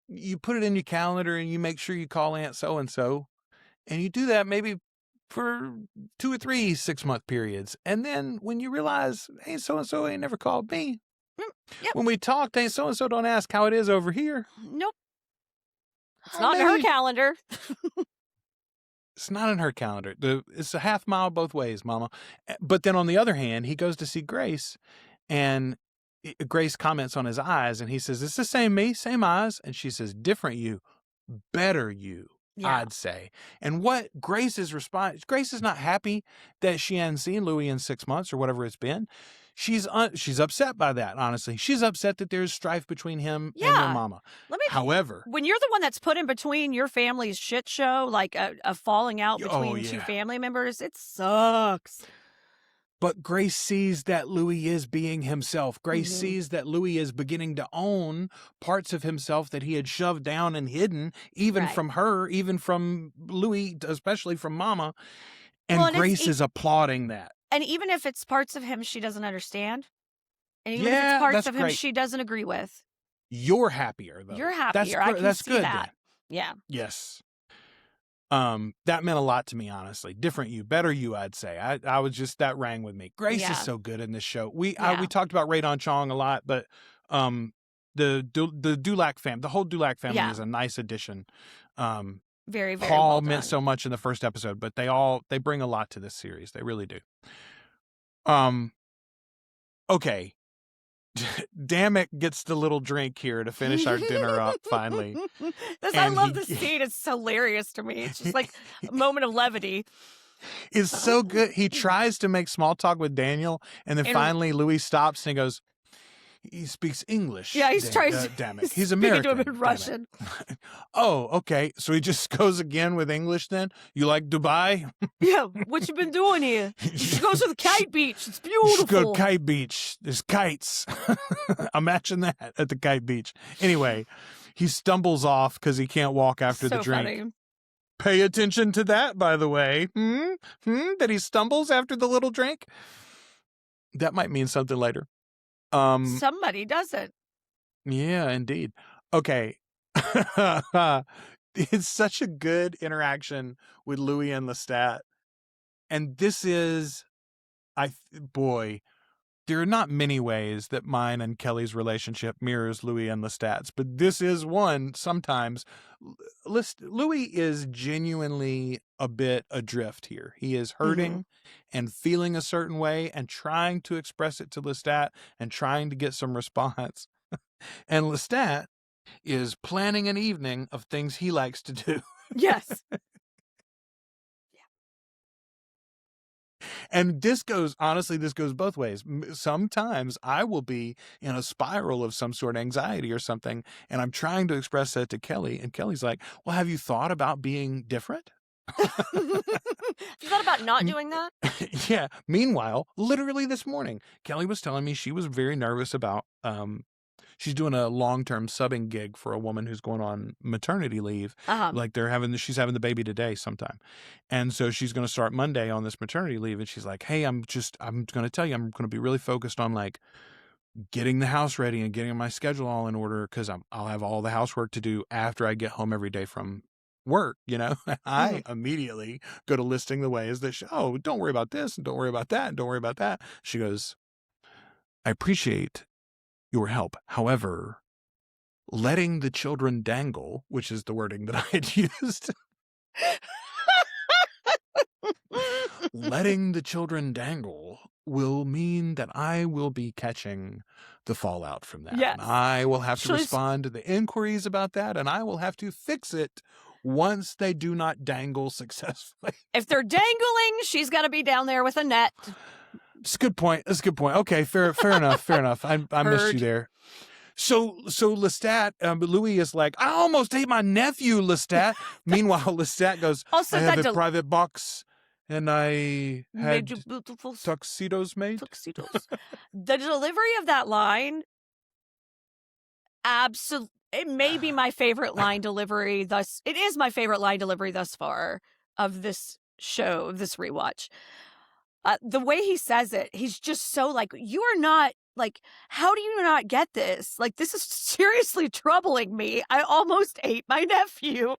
You put it in your calendar and you make sure you call Aunt so-and-so, and you do that maybe for 2 or 3 6-month periods. And then when you realize, hey, so-and-so ain't never called me. When we talked, hey, so-and-so don't ask how it is over here. Nope. It's not in her calendar. It's not in her calendar. It's a half mile both ways, Mama. But then on the other hand, he goes to see Grace, and Grace comments on his eyes, and he says, it's the same me, same eyes. And she says, different you, better you, I'd say. And what Grace's response, Grace is not happy that she hadn't seen Louis in 6 months or whatever it's been. She's upset by that, honestly. She's upset that there's strife between him and your mama. However, when you're the one that's put in between your family's shit show, like a falling out between 2 family members, it sucks. But Grace sees that Louis is being himself. Grace sees that Louis is beginning to own parts of himself that he had shoved down and hidden, even from her, even from Louis, especially from Mama. And Grace is applauding that. And even if it's parts of him she doesn't understand, and even if it's parts of him she doesn't agree with. You're happier, though. You're happier. I can see good, that. then. Yeah. Yes. That meant a lot to me, honestly. Different you, better you, I'd say. I was just, that rang with me. Grace Yeah. is so good in this show. We Yeah. talked about Radon Chong a lot, but the Dulac family, the whole Dulac family Yeah. is a nice addition. Very, very Paul well meant done. so much in the first episode, but they bring a lot to this series. They really do. Okay. Damn it gets the little drink here to finish our dinner up finally. I love the scene. It's hilarious to me. It's just like a moment of levity. It's so good. He tries to make small talk with Daniel, and then finally Louis stops and he goes, he speaks English. Yeah, he's trying to. Damn it. He's American. Speaking to him in Russian. Oh, okay. So he just goes again with English then? You like Dubai? Yeah, what you been doing here? You should go to the kite beach. It's beautiful. You should go to kite beach. There's kites. Imagine that at the kite beach. Anyway, he stumbles off because he can't walk after the drink. Funny. Pay attention to that, by the way. That he stumbles after the little drink? That might mean something later. Somebody doesn't. Yeah, indeed. Okay. It's such a good interaction with Louis and Lestat. And this is, boy, there are not many ways that mine and Kelly's relationship mirrors Louis and Lestat's, but this is one sometimes. Louis is genuinely a bit adrift here. He is hurting and feeling a certain way and trying to express it to Lestat and trying to get some response. And Lestat is planning an evening of things he likes to do. Yes. And this goes both ways. Sometimes I will be in a spiral of some sort of anxiety or something, and I'm trying to express that to Kelly, and Kelly's like, well, have you thought about being different? Have you thought about not doing that? Yeah. Meanwhile, literally this morning, Kelly was telling me she was very nervous about, she's doing a long-term subbing gig for a woman who's going on maternity leave. Like she's having the baby today sometime. And so she's going to start Monday on this maternity leave. And she's like, hey, I'm going to tell you, I'm going to be really focused on like getting the house ready and getting my schedule all in order. Cause I'll have all the housework to do after I get home every day from work. I immediately go to listing the ways that don't worry about this and don't worry about that and don't worry about that. She goes, I appreciate your help. However, letting the children dangle, which is the wording that I had used, letting the children dangle will mean that I will be catching the fallout from that. Yes. And I will have to respond to the inquiries about that, and I will have to fix it once they do not dangle successfully. If they're dangling, she's got to be down there with a net. It's a good point. Okay, fair enough. I missed you there. So Lestat, Louis is like, I almost ate my nephew, Lestat. Meanwhile, Lestat goes, I have a private box, and I had made you beautiful tuxedos made. The delivery of that line, absolutely, it may be my favorite line delivery. It is my favorite line delivery thus far of this show, this rewatch. The way he says it, he's just so like, you are not, like, how do you not get this? Like, this is seriously troubling me. I almost ate my nephew.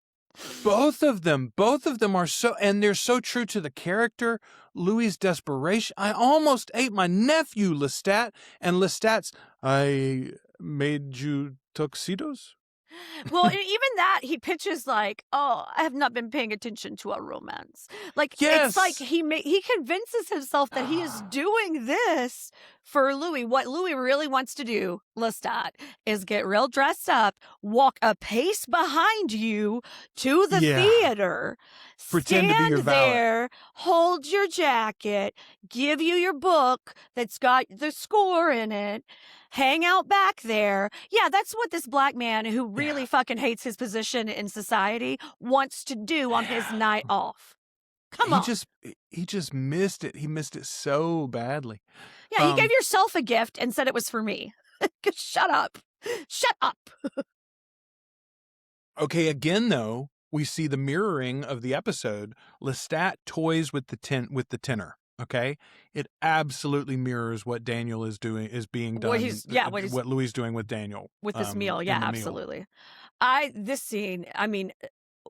Both of them are so, and they're so true to the character. Louis' desperation. I almost ate my nephew, Lestat. And Lestat's, I made you tuxedos? Well, and even that, he pitches like, oh, I have not been paying attention to our romance. Like, It's like he convinces himself that he is doing this for Louis. What Louis really wants to do, Lestat, is get real dressed up, walk a pace behind you to the theater, pretend to be your valet, there, hold your jacket, give you your book that's got the score in it, hang out back there. Yeah, that's what this black man who really fucking hates his position in society wants to do on his night off. Come on. He just missed it. He missed it so badly. Yeah, you gave yourself a gift and said it was for me. Shut up. Shut up. Okay, again, though, we see the mirroring of the episode. Lestat toys with the tenor. Okay, it absolutely mirrors what Daniel is doing, is being done. What Louis is doing with Daniel with this meal. Yeah, absolutely. This scene, I mean,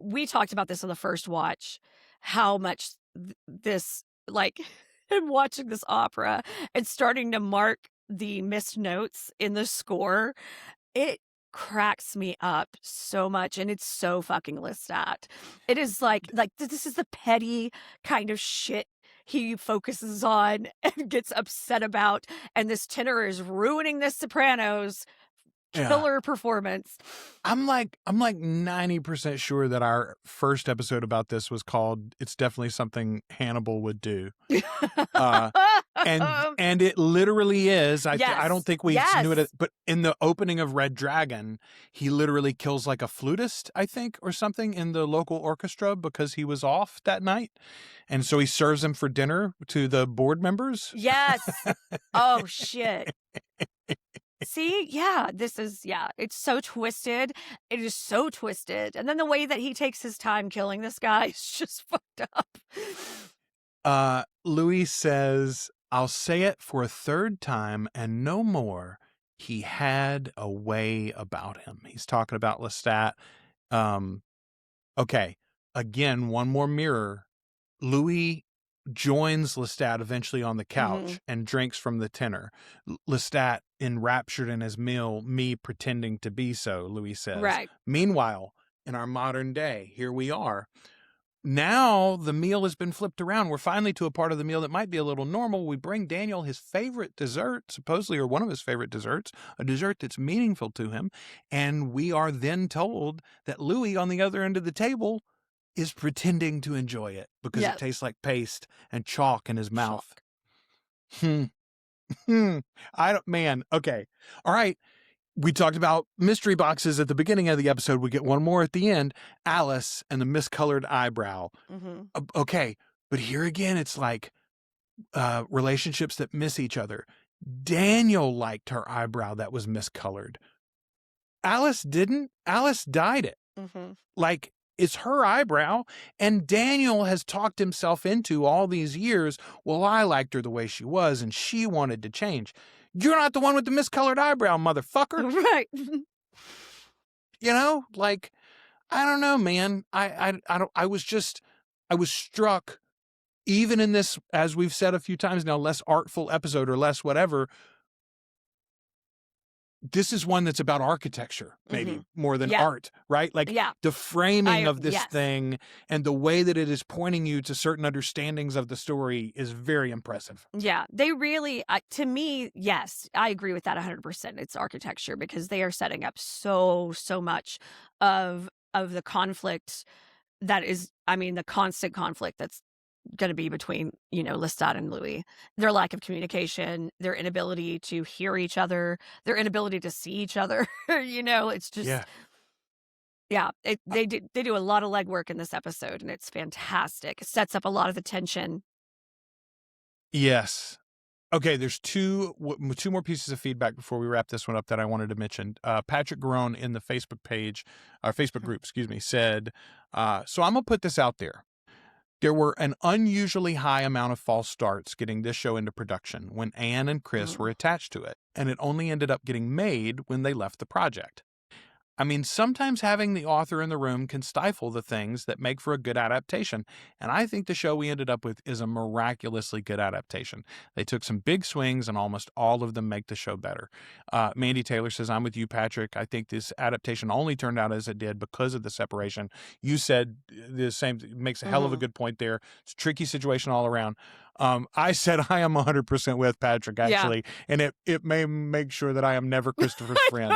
we talked about this on the first watch, how much this, like, and watching this opera and starting to mark the missed notes in the score, it cracks me up so much, and it's so fucking Lestat. It is like this is the petty kind of shit he focuses on and gets upset about, and this tenor is ruining this soprano's killer performance. I'm like 90% sure that our first episode about this was called "It's Definitely Something Hannibal Would Do," and it literally is. I don't think we knew it, but in the opening of Red Dragon, he literally kills like a flutist, I think, or something in the local orchestra because he was off that night, and so he serves him for dinner to the board members. Yes. Oh shit. See, yeah, it's so twisted. It is so twisted. And then the way that he takes his time killing this guy is just fucked up. Louis says, I'll say it for a third time and no more. He had a way about him. He's talking about Lestat. Okay. Again, one more mirror. Louis joins Lestat eventually on the couch and drinks from the tenor. Lestat enraptured in his meal, me pretending to be so, Louis says. Right. Meanwhile, in our modern day, here we are. Now the meal has been flipped around. We're finally to a part of the meal that might be a little normal. We bring Daniel his favorite dessert, supposedly, or one of his favorite desserts, a dessert that's meaningful to him. And we are then told that Louis on the other end of the table is pretending to enjoy it because it tastes like paste and chalk in his mouth. Okay. All right. We talked about mystery boxes at the beginning of the episode. We get one more at the end. Alice and the miscolored eyebrow. Okay. But here again, it's like relationships that miss each other. Daniel liked her eyebrow that was miscolored. Alice didn't. Alice dyed it. Like, it's her eyebrow, and Daniel has talked himself into all these years, well, I liked her the way she was, and she wanted to change. You're not the one with the miscolored eyebrow, motherfucker. Right. You know, like, I don't know, man. I was struck, even in this, as we've said a few times now, less artful episode or less whatever. This is one that's about architecture, maybe more than art, right? Like the framing of this thing and the way that it is pointing you to certain understandings of the story is very impressive. Yeah, they really, to me, yes, I agree with that 100%. It's architecture because they are setting up so much of the conflict that is, I mean, the constant conflict that's going to be between, Lestat and Louis. Their lack of communication, their inability to hear each other, their inability to see each other. It's just, they do a lot of legwork in this episode, and it's fantastic. It sets up a lot of the tension. Yes. Okay, there's two more pieces of feedback before we wrap this one up that I wanted to mention. Patrick Garone in the Facebook group, said, so I'm going to put this out there. There were an unusually high amount of false starts getting this show into production when Anne and Chris were attached to it, and it only ended up getting made when they left the project. I mean, sometimes having the author in the room can stifle the things that make for a good adaptation, and I think the show we ended up with is a miraculously good adaptation. They took some big swings, and almost all of them make the show better. Mandy Taylor says, I'm with you, Patrick. I think this adaptation only turned out as it did because of the separation. You said the same, makes a hell of a good point there. It's a tricky situation all around. I said I am 100% with Patrick, actually, and it may make sure that I am never Christopher's friend.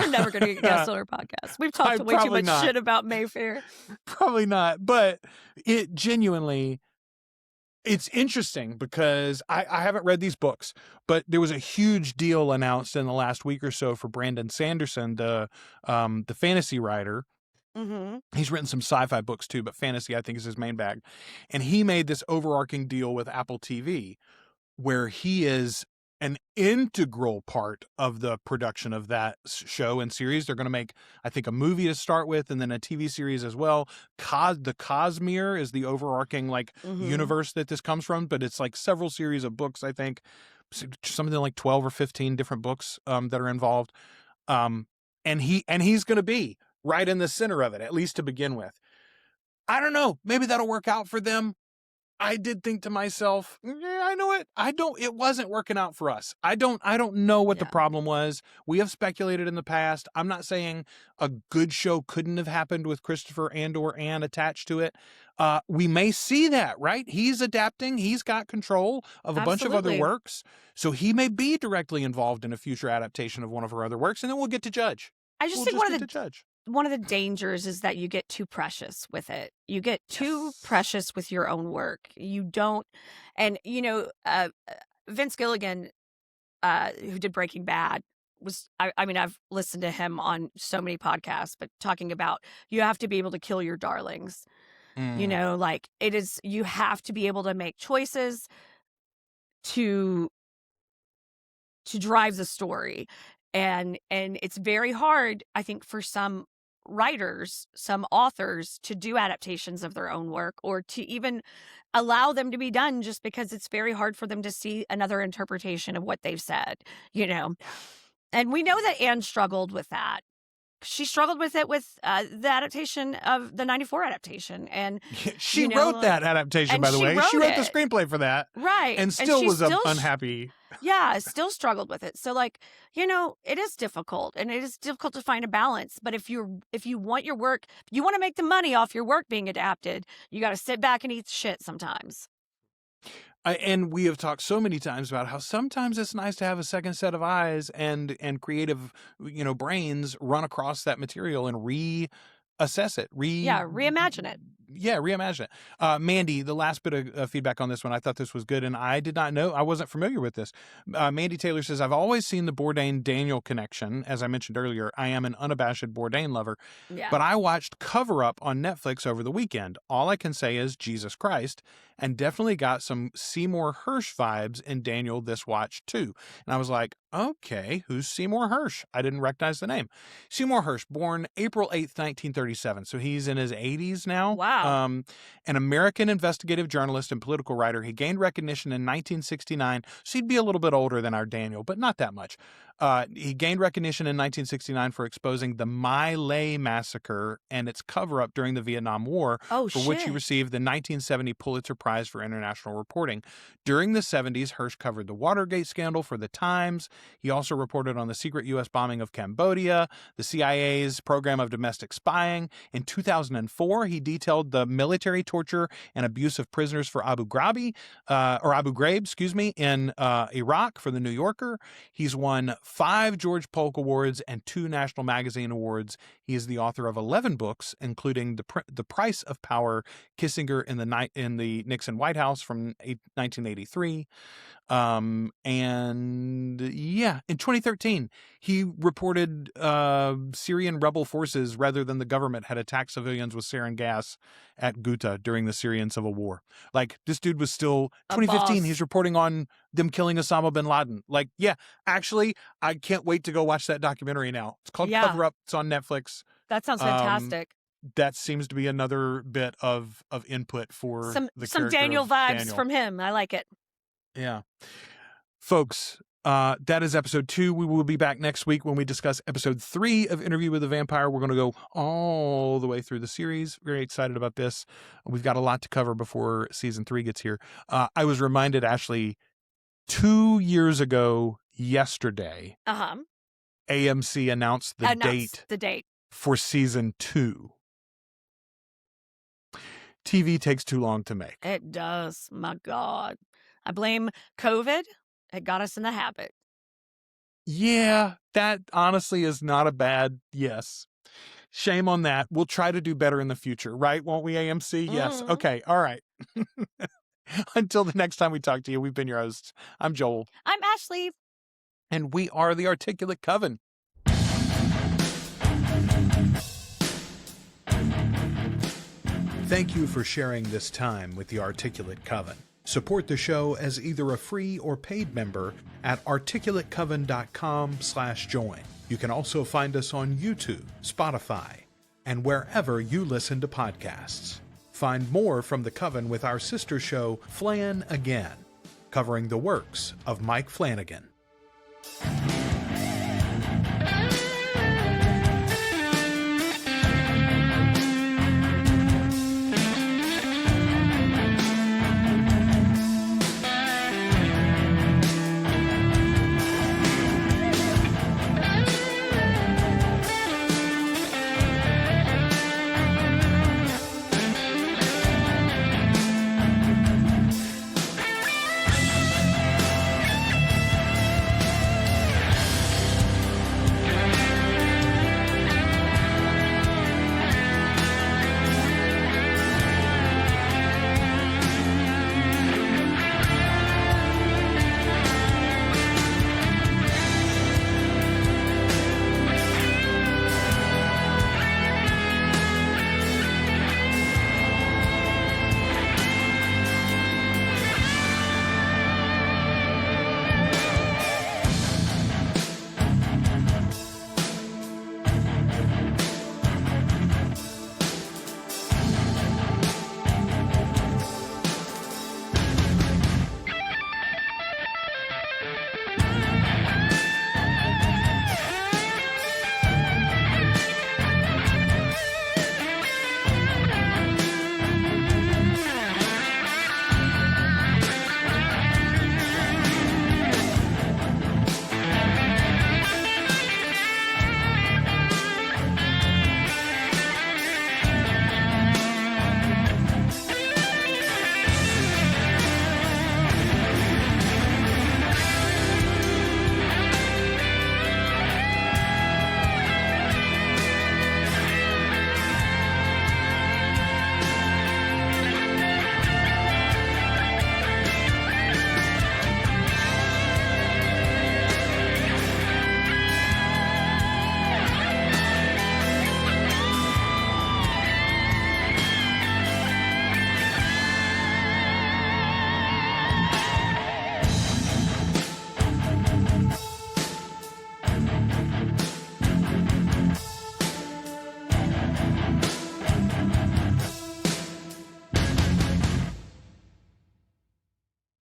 We're never going to get guests on our podcast. We've talked way too much shit about Mayfair. Probably not, but it genuinely, it's interesting because I haven't read these books, but there was a huge deal announced in the last week or so for Brandon Sanderson, the fantasy writer. He's written some sci-fi books too, but fantasy, I think, is his main bag. And he made this overarching deal with Apple TV where he is an integral part of the production of that show and series. They're going to make, I think, a movie to start with and then a TV series as well. The Cosmere is the overarching universe that this comes from, but it's like several series of books, I think, something like 12 or 15 different books that are involved. And he's going to be right in the center of it, at least to begin with. I don't know. Maybe that'll work out for them. I did think to myself, yeah, I know it. It wasn't working out for us. I don't know what the problem was. We have speculated in the past. I'm not saying a good show couldn't have happened with Christopher and/or Anne attached to it. We may see that, right? He's adapting. He's got control of a bunch of other works. So he may be directly involved in a future adaptation of one of her other works, and then we'll get to judge. I just think one of the dangers is that you get too precious with it. You get too precious with your own work. You don't, and Vince Gilligan, who did Breaking Bad, I mean, I've listened to him on so many podcasts, but talking about you have to be able to kill your darlings. Like you have to be able to make choices to drive the story. And it's very hard, I think, for some writers, some authors to do adaptations of their own work or to even allow them to be done just because it's very hard for them to see another interpretation of what they've said, And we know that Anne struggled with that. She struggled with it with the adaptation of the 94 adaptation. And she wrote that adaptation, by the way. She wrote the screenplay for that. Right. And still was unhappy. Yeah, still struggled with it. So it is difficult and it is difficult to find a balance. But if you want your work, you want to make the money off your work being adapted, you got to sit back and eat shit sometimes. And we have talked so many times about how sometimes it's nice to have a second set of eyes and creative, brains run across that material and reassess it. Reimagine it. Yeah, reimagine it. Mandy, the last bit of feedback on this one, I thought this was good, and I did not know, I wasn't familiar with this. Mandy Taylor says, I've always seen the Bourdain-Daniel connection. As I mentioned earlier, I am an unabashed Bourdain lover, but I watched Cover Up on Netflix over the weekend. All I can say is Jesus Christ, and definitely got some Seymour Hersh vibes in Daniel this watch too. And I was like, okay, who's Seymour Hersh? I didn't recognize the name. Seymour Hersh, born April 8th, 1937. So he's in his 80s now. Wow. An American investigative journalist and political writer. He gained recognition in 1969. So he'd be a little bit older than our Daniel, but not that much. He gained recognition in 1969 for exposing the My Lai massacre and its cover-up during the Vietnam War, which he received the 1970 Pulitzer Prize for International Reporting. During the 70s, Hersh covered the Watergate scandal for The Times. He also reported on the secret U.S. bombing of Cambodia, the CIA's program of domestic spying. In 2004, he detailed the military torture and abuse of prisoners for Abu Ghraib, in Iraq for The New Yorker. He's won 5 George Polk Awards and 2 National Magazine Awards. He is the author of 11 books, including The Price of Power, Kissinger in the Nixon White House from 1983. In 2013, he reported Syrian rebel forces, rather than the government, had attacked civilians with sarin gas at Ghouta during the Syrian civil war. Like, this dude was still 2015. He's reporting on them killing Osama bin Laden. Like, yeah, actually, I can't wait to go watch that documentary now. It's called Cover Up. It's on Netflix. That sounds fantastic. That seems to be another bit of input for some Daniel vibes from him. I like it. Yeah. Folks, that is episode 2. We will be back next week when we discuss episode 3 of Interview with the Vampire. We're going to go all the way through the series. Very excited about this. We've got a lot to cover before season 3 gets here. I was reminded, Ashley, 2 years ago yesterday, AMC announced the date for season 2. TV takes too long to make. It does. My God. I blame COVID. It got us in the habit. Yeah, that honestly is not a bad yes. Shame on that. We'll try to do better in the future, right? Won't we, AMC? Yes. Okay. All right. Until the next time we talk to you, we've been your hosts. I'm Joel. I'm Ashley. And we are the Articulate Coven. Thank you for sharing this time with the Articulate Coven. Support the show as either a free or paid member at articulatecoven.com/join. You can also find us on YouTube, Spotify, and wherever you listen to podcasts. Find more from the Coven with our sister show, Flan Again, covering the works of Mike Flanagan.